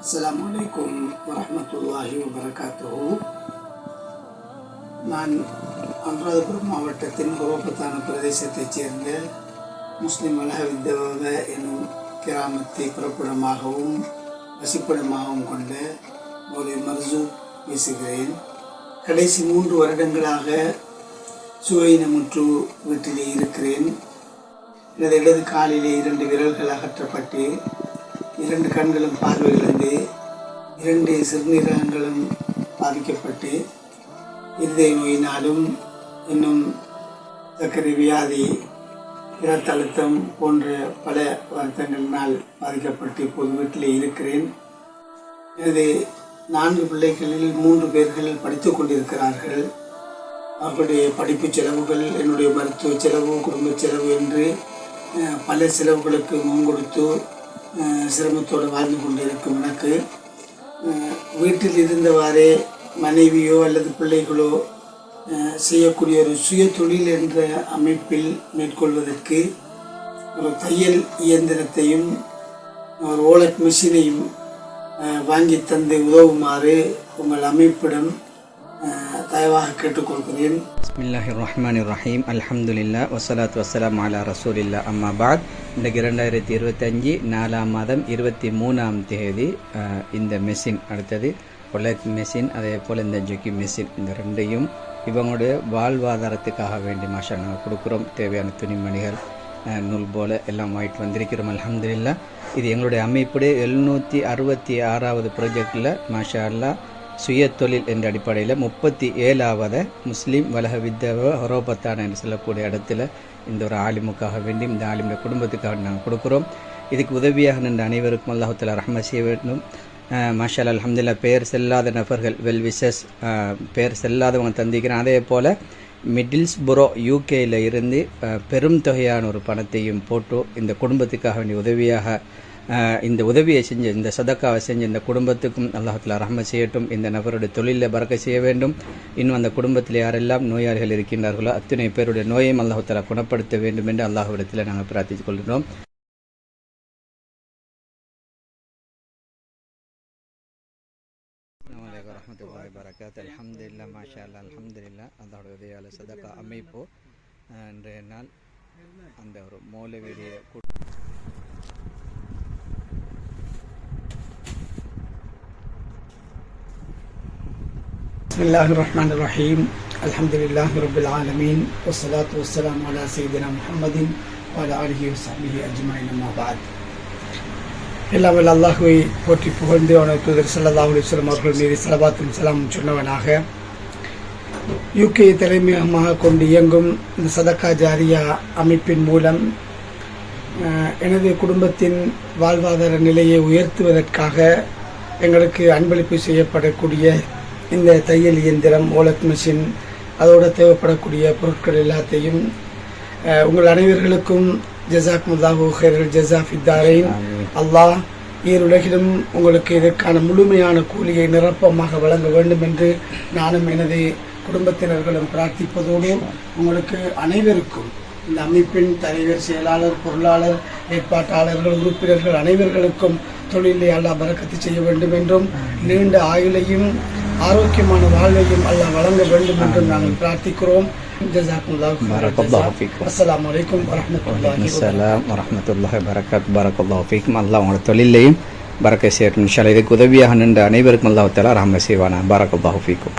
அஸ்ஸலாமு அலைக்கும் வரஹ்மத்துல்லாஹி வபரகாத்துஹு. நான் அனுராதபுரம் மாவட்டத்தின் ஹுரோபத்தான பிரதேசத்தைச் சேர்ந்த முஸ்லிம் வலஹ வித்தவாவ என்னும் கிராமத்தை புறப்படமாகவும் வசிப்பிடமாகவும் கொண்ட மௌலவி மர்சூக் பேசுகிறேன். கடைசி 3 வருடங்களாக சுவையினமுற்று வீட்டிலே இருக்கிறேன். எனது இடது காலிலே 2 விரல்கள் அகற்றப்பட்டு 2 கண்களும் பார்வையிலிருந்து 2 சிறுநீரகங்களும் பாதிக்கப்பட்டு இருதய நோயினாலும் இன்னும் சர்க்கரை வியாதி, இரத்த அழுத்தம் போன்ற பல வருத்தங்களினால் பாதிக்கப்பட்டு இப்போது வீட்டிலே இருக்கிறேன். எனது 4 பிள்ளைகளில் 3 பேர்கள் படித்து கொண்டிருக்கிறார்கள். அவர்களுடைய படிப்பு செலவுகள், என்னுடைய மருத்துவ செலவு, குடும்ப செலவு என்று பல செலவுகளுக்கு முன்கொடுத்து சிரமத்தோடு வாழ்ந்து கொண்டிருக்கும் எனக்கு வீட்டில் இருந்தவாறே மனைவியோ அல்லது பிள்ளைகளோ செய்யக்கூடிய ஒரு சுய தொழில் என்ற அமைப்பில் மேற்கொள்வதற்கு ஒரு தையல் இயந்திரத்தையும் ஒரு ஓலட் மிஷினையும் வாங்கி தந்து உதவுமாறு உங்கள் அமைப்பிடம் தயவாக கேட்டுக்கொள்கிறேன். பிஸ்மில்லாஹிர் ரஹ்மானிர் ரஹீம். அல்ஹம்துலில்லாஹ் வஸ்ஸலாத்து வஸ்ஸலாமு அலா ரசூலில்லாஹ். அம்மா பாத். இன்றைக்கு 2025 4ஆம் மாதம் 23ஆம் தேதி இந்த மெஷின், அடுத்தது ஒலட் மெஷின், அதே போல் இந்த ஜொக்கி மெஷின், இந்த 2ஐயும் இவங்களுடைய வாழ்வாதாரத்துக்காக வேண்டி மாஷா நாங்கள் கொடுக்குறோம். தேவையான துணிமணிகள், நூல் போல எல்லாம் வாங்கிட்டு வந்திருக்கிறோம். அல்ஹம்துலில்லாஹ். இது எங்களுடைய அமைப்புடைய 766வது ப்ராஜெக்டில் மாஷா அல்லாஹ் சுய தொழில் என்ற அடிப்படையில் 37வது முஸ்லீம் வலஹ வித்தவ ஹுரோபத்தான் என்று சொல்லக்கூடிய இடத்துல இந்த ஒரு ஆலிமுக்காக வேண்டி, இந்த ஆலிமுடைய குடும்பத்துக்காக நாங்கள் கொடுக்குறோம். இதுக்கு உதவியாக நின்ற அனைவருக்கும் அல்லாஹ் தஆலா ரஹ்மத் செய்ய வேண்டும். மாஷா அல்லாஹ். அல்ஹம்துலில்லாஹ். பெயர் செல்லாத நபர்கள், வெல்விஷஸ், பெயர் செல்லாதவங்க தந்திக்கிறேன். அதே போல் மிடில்ஸ்புரோ யூகேயில் இருந்து பெரும் தொகையான ஒரு பணத்தையும் போட்டு இந்த குடும்பத்துக்காக வேண்டிய உதவியாக இந்த உதவியை செஞ்சு, இந்த சதக்காவை செஞ்சு இந்த குடும்பத்துக்கும் அல்லாஹ் தஆலா ரஹ்மத் செய்யட்டும். இந்த நபருடைய தொழிலில் பரக்கத் செய்ய வேண்டும். இன்னும் அந்த குடும்பத்தில் யாரெல்லாம் நோயாளிகள் இருக்கின்றார்களோ அத்தனை பேருடைய நோயையும் அல்லாஹ் தஆலா குணப்படுத்த வேண்டும் என்று அல்லாஹ்விடத்தில் நாங்கள் பிரார்த்தித்துக் கொள்கிறோம். அல்ஹம்துலில்லாஹ், மாஷா அல்லாஹ், அல்ஹம்துலில்லாஹ். அதோட உதவியால் சதக்கா அமைப்பு இன்றைய நாள் அந்த ஒரு மௌலவியுடைய பிஸ்மில்லாஹிர் ரஹ்மானிர் ரஹீம். அல்ஹம்துலில்லாஹி ரப்பில் ஆலமீன். வஸ்ஸலாத்து வஸ்ஸலாமு அலா சய்யிதினா முஹம்மதின் வ அலா ஆலிஹி வஸஹ்பிஹி அஜ்மஈன். அம்மா பாத். எல்லாம் வல்ல அல்லாஹ்வை போற்றி புகழ்ந்து அவனது தூதர் ஸல்லல்லாஹு அலைஹி வஸல்லம் அவர்கள் மீது ஸலவாத்தும் ஸலாமும் சொன்னவனாக, யூகே தலைமையகமாக கொண்டு இயங்கும் இந்த சதக்கா ஜாரியா அமைப்பின் மூலம் எனது குடும்பத்தின் வாழ்வாதார நிலையை உயர்த்துவதற்காக எங்களுக்கு அன்பளிப்பு செய்யப்படக்கூடிய இந்த தையல் இயந்திரம், ஓலட் மிஷின், அதோடு தேவைப்படக்கூடிய பொருட்கள் எல்லாத்தையும் உங்கள் அனைவர்களுக்கும் ஜஸாக்குமுல்லாஹு கைரல் ஜஸா ஃபித்தாரைன். அல்லாஹ் ஈருலகிலும் உங்களுக்கு இதற்கான முழுமையான கூலியை நிரப்பமாக வழங்க வேண்டும் என்று நானும் எனது குடும்பத்தினர்களும் பிரார்த்திப்பதோடு உங்களுக்கு அனைவருக்கும், இந்த அமைப்பின் தலைவர், செயலாளர், பொருளாளர், ஏற்பாட்டாளர்கள், உறுப்பினர்கள் அனைவர்களுக்கும் தொழிலை அல்லாஹ் பரக்கத்து செய்ய வேண்டும் என்றும் நீண்ட ஆயுளையும் ஆரோக்கியமான வாழ்வையும் அல்லாஹ் வழங்க வேண்டும் என்றும் நாங்கள் பிரார்த்திக்கிறோம். அஸ்ஸலாமு அலைக்கும் வரஹ்மத்துல்லாஹி வபரகாத்துஹு. பரக்கல்லாஹு ஃபீக்கும். அல்லாஹ் உங்களோட தொழிலையும் பரக்கத் செய்யட்டும் இன்ஷா அல்லாஹ். இதுக்கு உதவியாக நின்ற அனைவருக்கும் அல்லாஹ் தஆலா ரஹ்மத் செய்வானா. பரக்கல்லாஹு ஃபீக்கும்.